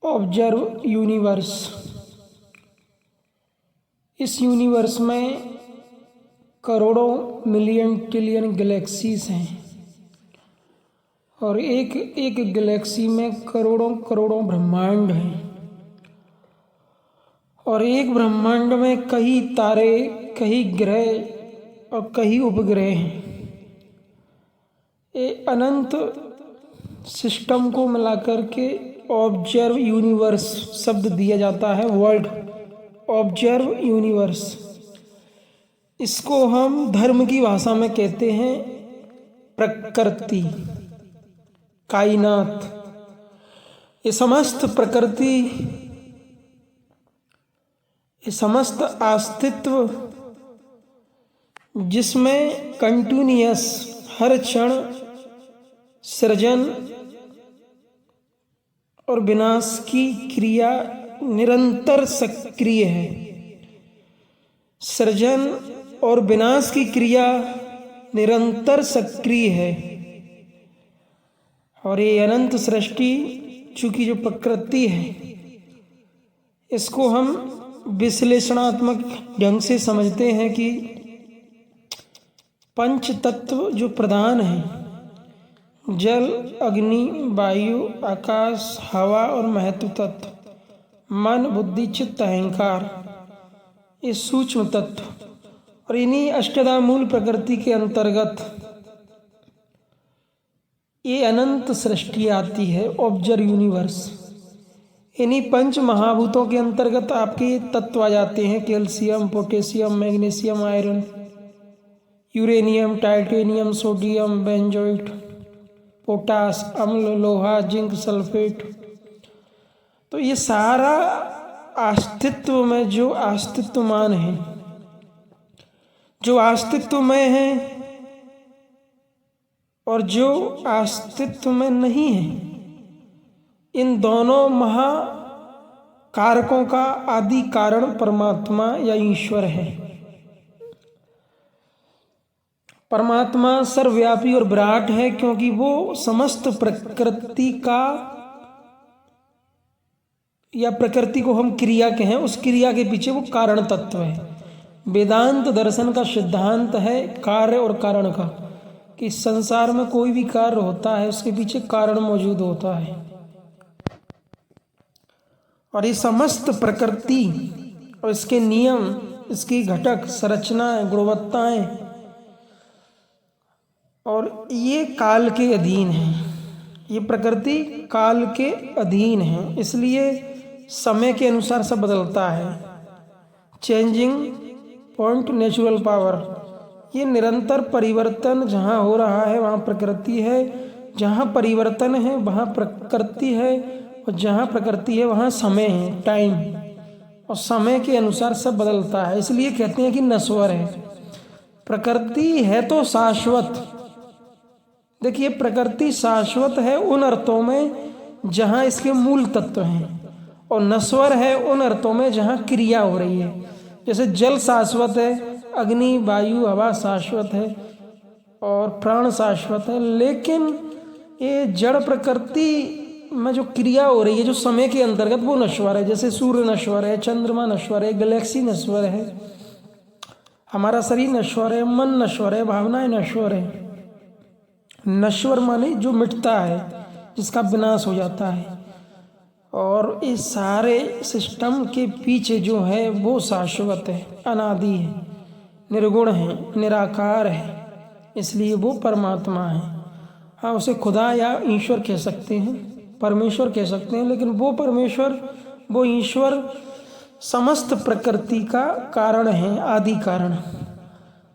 Observe universe. इस universe में करोड़ों मिलियन ट्रिलियन गैलेक्सीज हैं और एक एक गैलेक्सी में करोड़ों करोड़ों ब्रह्मांड हैं और एक ब्रह्मांड में कई तारे, कई ग्रह और कई उपग्रह हैं। ये अनंत सिस्टम को मिलाकर के ऑब्जर्व यूनिवर्स शब्द दिया जाता है। वर्ल्ड ऑब्जर्व यूनिवर्स, इसको हम धर्म की भाषा में कहते हैं प्रकृति, कायनात। ये समस्त प्रकृति, ये समस्त अस्तित्व जिसमें कंटिन्यूअस हर क्षण सृजन और विनाश की क्रिया निरंतर सक्रिय है। सृजन और विनाश की क्रिया निरंतर सक्रिय है और ये अनंत सृष्टि चूंकि जो प्रकृति है, इसको हम विश्लेषणात्मक ढंग से समझते हैं कि पंच तत्व जो प्रधान हैं, जल, अग्नि, वायु, आकाश, हवा और महत्व तत्व, मन, बुद्धि, चित्त, अहंकार, ये सूक्ष्म तत्व, और इन्हीं अष्टधा मूल प्रकृति के अंतर्गत ये अनंत सृष्टि आती है, ऑब्जर्व यूनिवर्स। इन्हीं पंच महाभूतों के अंतर्गत आपके तत्व आ जाते हैं, calcium, potassium, magnesium, iron, uranium, titanium, sodium, benzoate, potash, अम्ल, लोहा, जिंक, सल्फेट। तो ये सारा अस्तित्व में जो अस्तित्वमान है, जो अस्तित्व में है और जो अस्तित्व में नहीं है, इन दोनों महाकारकों का आदि कारण परमात्मा या ईश्वर है। परमात्मा सर्वव्यापी और विराट है क्योंकि वो समस्त प्रकृति का, या प्रकृति को हम क्रिया कहें, उस क्रिया के पीछे वो कारण तत्व है। वेदांत दर्शन का सिद्धांत है कार्य और कारण का, कि संसार में कोई भी कार्य होता है उसके पीछे कारण मौजूद होता है। और ये समस्त प्रकृति और इसके नियम, इसकी घटक संरचनाएं, गुणवत्ताएं, और ये काल के अधीन है। ये प्रकृति काल के अधीन है, इसलिए समय के अनुसार सब बदलता है। चेंजिंग पॉइंट नेचुरल पावर, ये निरंतर परिवर्तन जहाँ हो रहा है वहाँ प्रकृति है, जहाँ परिवर्तन है वहाँ प्रकृति है, और जहाँ प्रकृति है वहाँ समय है, टाइम। और समय के अनुसार सब बदलता है, इसलिए कहते हैं कि नश्वर है। प्रकृति है तो शाश्वत। देखिए, प्रकृति शाश्वत है उन अर्थों में जहाँ इसके मूल तत्व हैं, और नश्वर है उन अर्थों में जहाँ क्रिया हो रही है। जैसे जल शाश्वत है, अग्नि, वायु, हवा शाश्वत है और प्राण शाश्वत है, लेकिन ये जड़ प्रकृति में जो क्रिया हो रही है जो समय के अंतर्गत, वो नश्वर है। जैसे सूर्य नश्वर है, चंद्रमा नश्वर है, गैलेक्सी नश्वर है, हमारा शरीर नश्वर है, मन नश्वर है, भावनाएं नश्वर है। नश्वर माने जो मिटता है, जिसका विनाश हो जाता है। और इस सारे सिस्टम के पीछे जो है वो शाश्वत है, अनादि है, निर्गुण है, निराकार है, इसलिए वो परमात्मा है। हाँ, उसे खुदा या ईश्वर कह सकते हैं, परमेश्वर कह सकते हैं, लेकिन वो परमेश्वर, वो ईश्वर समस्त प्रकृति का कारण है, आदि कारण।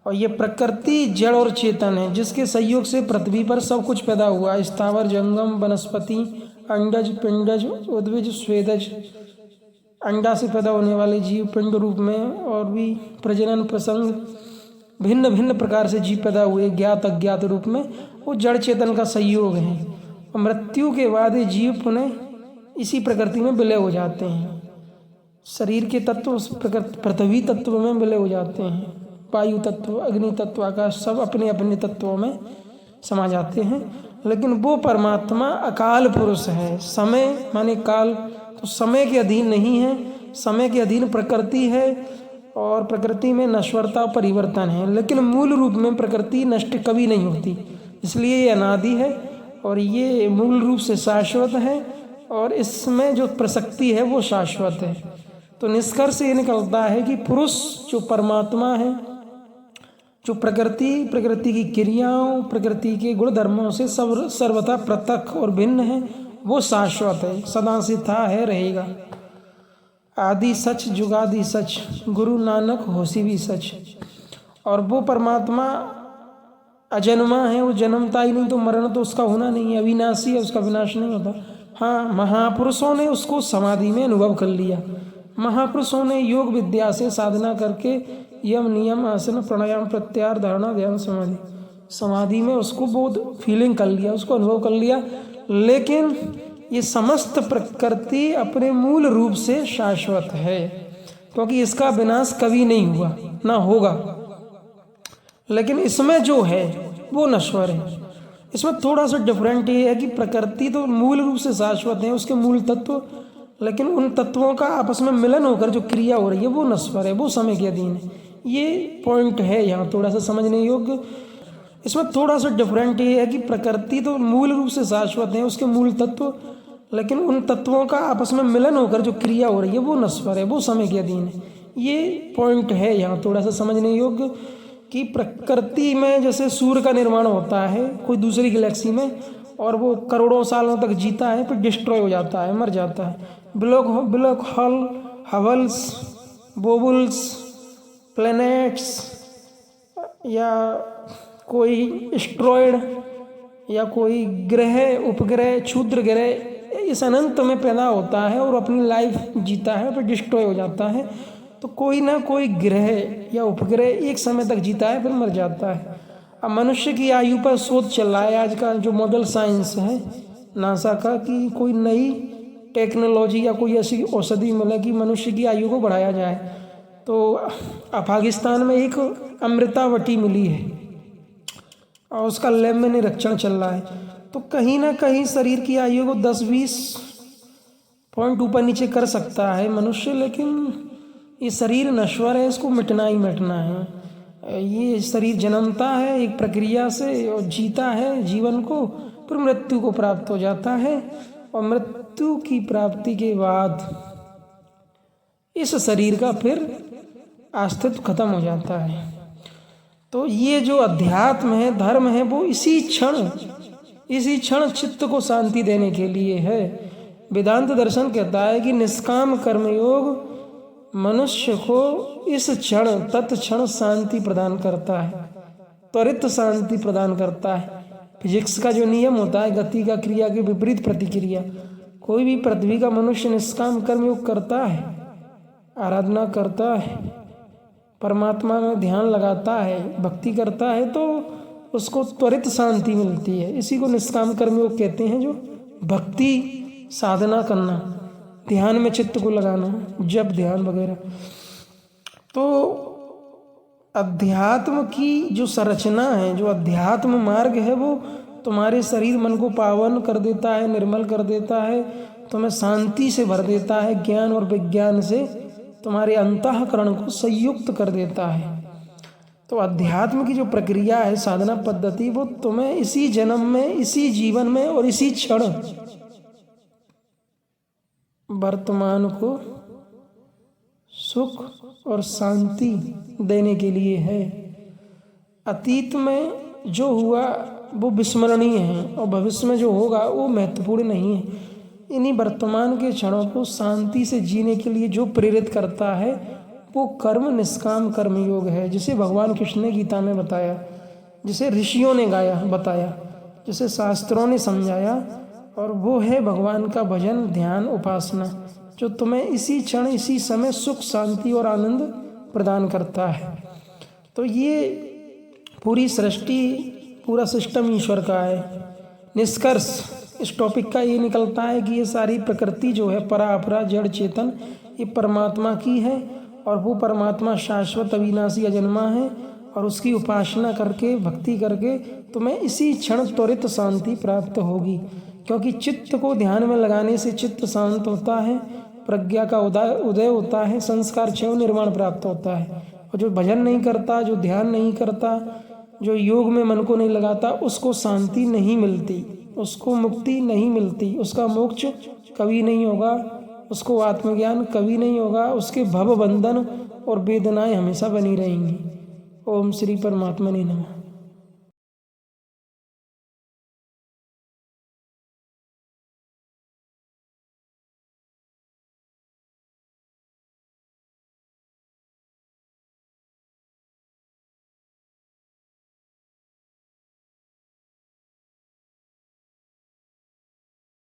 और ये प्रकृति जड़ और चेतन है, जिसके सहयोग से पृथ्वी पर सब कुछ पैदा हुआ। स्थावर, जंगम, वनस्पति, अंडज, पिंडज, उद्भिज, स्वेदज, अंडा से पैदा होने वाले जीव पिंड रूप में, और भी प्रजनन प्रसंग भिन्न भिन्न प्रकार से जीव पैदा हुए ज्ञात अज्ञात रूप में, वो जड़ चेतन का संयोग है। और मृत्यु के बाद ये जीव पुनः इसी प्रकृति में विलय हो जाते हैं। शरीर के तत्व पृथ्वी तत्व में विलय हो जाते हैं, वायु तत्व, अग्नि तत्व, आकाश, सब अपने अपने तत्वों में समा जाते हैं। लेकिन वो परमात्मा अकाल पुरुष है। समय माने काल, तो समय के अधीन नहीं है, समय के अधीन प्रकृति है और प्रकृति में नश्वरता परिवर्तन है, लेकिन मूल रूप में प्रकृति नष्ट कभी नहीं होती, इसलिए ये अनादि है और ये मूल रूप से शाश्वत है और इसमें जो प्रसक्ति है वो शाश्वत है। तो निष्कर्ष ये निकलता है कि पुरुष जो परमात्मा है, जो प्रकृति की क्रियाओं, प्रकृति के गुण धर्मों से सर्वथा पृथक और भिन्न है, वो शाश्वत है, सदा से था, है, रहेगा। आदि सच जुगादि सच, गुरु नानक होसी भी सच। और वो परमात्मा अजन्मा है, वो जन्मता ही नहीं, तो मरण तो उसका होना नहीं है, अविनाशी है, उसका विनाश नहीं होता। हाँ, महापुरुषों ने उसको समाधि में अनुभव कर लिया। महापुरुषों ने योग विद्या से साधना करके यम नियम आसन प्राणायाम प्रत्याहार धारणा ध्यान समाधि में उसको बहुत फीलिंग कर लिया, उसको अनुभव कर लिया। लेकिन ये समस्त प्रकृति अपने मूल रूप से शाश्वत है, क्योंकि इसका विनाश कभी नहीं हुआ ना होगा। लेकिन इसमें जो है वो नश्वर है। इसमें थोड़ा सा डिफरेंट ये है कि प्रकृति तो मूल रूप से शाश्वत है, उसके मूल तत्व, लेकिन उन तत्वों का आपस में मिलन होकर जो क्रिया हो रही है वो नश्वर है, वो समय के अधीन है। ये पॉइंट है यहाँ थोड़ा सा समझने योग्य। इसमें थोड़ा सा डिफरेंट ये है कि प्रकृति तो मूल रूप से शाश्वत है, उसके मूल तत्व, लेकिन उन तत्वों का आपस में मिलन होकर जो क्रिया हो रही है वो नश्वर है, वो समय के अधीन है। ये पॉइंट है यहाँ थोड़ा सा समझने योग्य कि प्रकृति में जैसे सूर्य का निर्माण होता है कोई दूसरी गैलेक्सी में और वो करोड़ों सालों तक जीता है, फिर डिस्ट्रॉय हो जाता है, मर जाता है। ब्लैक होल, हवल्स, बोबुल्स, प्लैनेट्स या कोई एस्ट्रॉयड या कोई ग्रह, उपग्रह, क्षुद्र ग्रह इस अनंत में पैदा होता है और अपनी लाइफ जीता है, फिर डिस्ट्रॉय हो जाता है। तो कोई ना कोई ग्रह या उपग्रह एक समय तक जीता है, फिर मर जाता है। अब मनुष्य की आयु पर शोध चल रहा है आज का जो मॉडल साइंस है नासा का, कि कोई नई टेक्नोलॉजी या कोई ऐसी औषधि मिले कि मनुष्य की आयु को बढ़ाया जाए। तो पाकिस्तान में एक अमृतावटी मिली है और उसका लैब में निरीक्षण चल रहा है। तो कहीं ना कहीं शरीर की आयु को 10-20 पॉइंट ऊपर नीचे कर सकता है मनुष्य, लेकिन ये शरीर नश्वर है, इसको मिटना ही मिटना है। ये शरीर जन्मता है एक प्रक्रिया से और जीता है जीवन को, फिर मृत्यु को प्राप्त हो जाता है और मृत्यु की प्राप्ति के बाद इस शरीर का फिर अस्तित्व खत्म हो जाता है। तो ये जो अध्यात्म है, धर्म है, वो इसी क्षण चित्त को शांति देने के लिए है। वेदांत दर्शन कहता है कि निष्काम कर्मयोग मनुष्य को इस क्षण तत्क्षण शांति प्रदान करता है, त्वरित शांति प्रदान करता है। फिजिक्स का जो नियम होता है गति का क्रिया के विपरीत प्रतिक्रिया, कोई भी पृथ्वी का मनुष्य निष्काम कर्मयोग करता है, आराधना करता है, परमात्मा में ध्यान लगाता है, भक्ति करता है, तो उसको त्वरित शांति मिलती है। इसी को निष्काम कर्मयोग कहते हैं, जो भक्ति साधना करना, ध्यान में चित्त को लगाना, जप ध्यान वगैरह। तो अध्यात्म की जो संरचना है, जो अध्यात्म मार्ग है, वो तुम्हारे शरीर मन को पावन कर देता है, निर्मल कर देता है, तुम्हें शांति से भर देता है, ज्ञान और विज्ञान से तुम्हारे अंतःकरण को संयुक्त कर देता है। तो अध्यात्म की जो प्रक्रिया है, साधना पद्धति, वो तुम्हें इसी जन्म में, इसी जीवन में और इसी क्षण वर्तमान को सुख और शांति देने के लिए है। अतीत में जो हुआ वो विस्मरणीय है और भविष्य में जो होगा वो महत्वपूर्ण नहीं है। इन्हीं वर्तमान के क्षणों को शांति से जीने के लिए जो प्रेरित करता है वो कर्म निष्काम कर्मयोग है, जिसे भगवान कृष्ण ने गीता में बताया, जिसे ऋषियों ने बताया, जिसे शास्त्रों ने समझाया, और वो है भगवान का भजन, ध्यान, उपासना, जो तुम्हें इसी क्षण, इसी समय सुख, शांति और आनंद प्रदान करता है। तो ये पूरी सृष्टि, पूरा सिस्टम ईश्वर का है। निष्कर्ष इस टॉपिक का ये निकलता है कि ये सारी प्रकृति जो है, परा अपरा जड़ चेतन, ये परमात्मा की है और वो परमात्मा शाश्वत अविनाशी अजन्मा है, और उसकी उपासना करके, भक्ति करके तुम्हें इसी क्षण त्वरित शांति प्राप्त होगी। क्योंकि चित्त को ध्यान में लगाने से चित्त शांत होता है, प्रज्ञा का उदय होता है, संस्कार क्षय निर्माण प्राप्त होता है। और जो भजन नहीं करता, जो ध्यान नहीं करता, जो योग में मन को नहीं लगाता, उसको शांति नहीं मिलती, उसको मुक्ति नहीं मिलती, उसका मोक्ष कभी नहीं होगा, उसको आत्मज्ञान कभी नहीं होगा, उसके भव बंधन और वेदनाएं हमेशा बनी रहेंगी। ओम श्री परमात्मा ने नमः।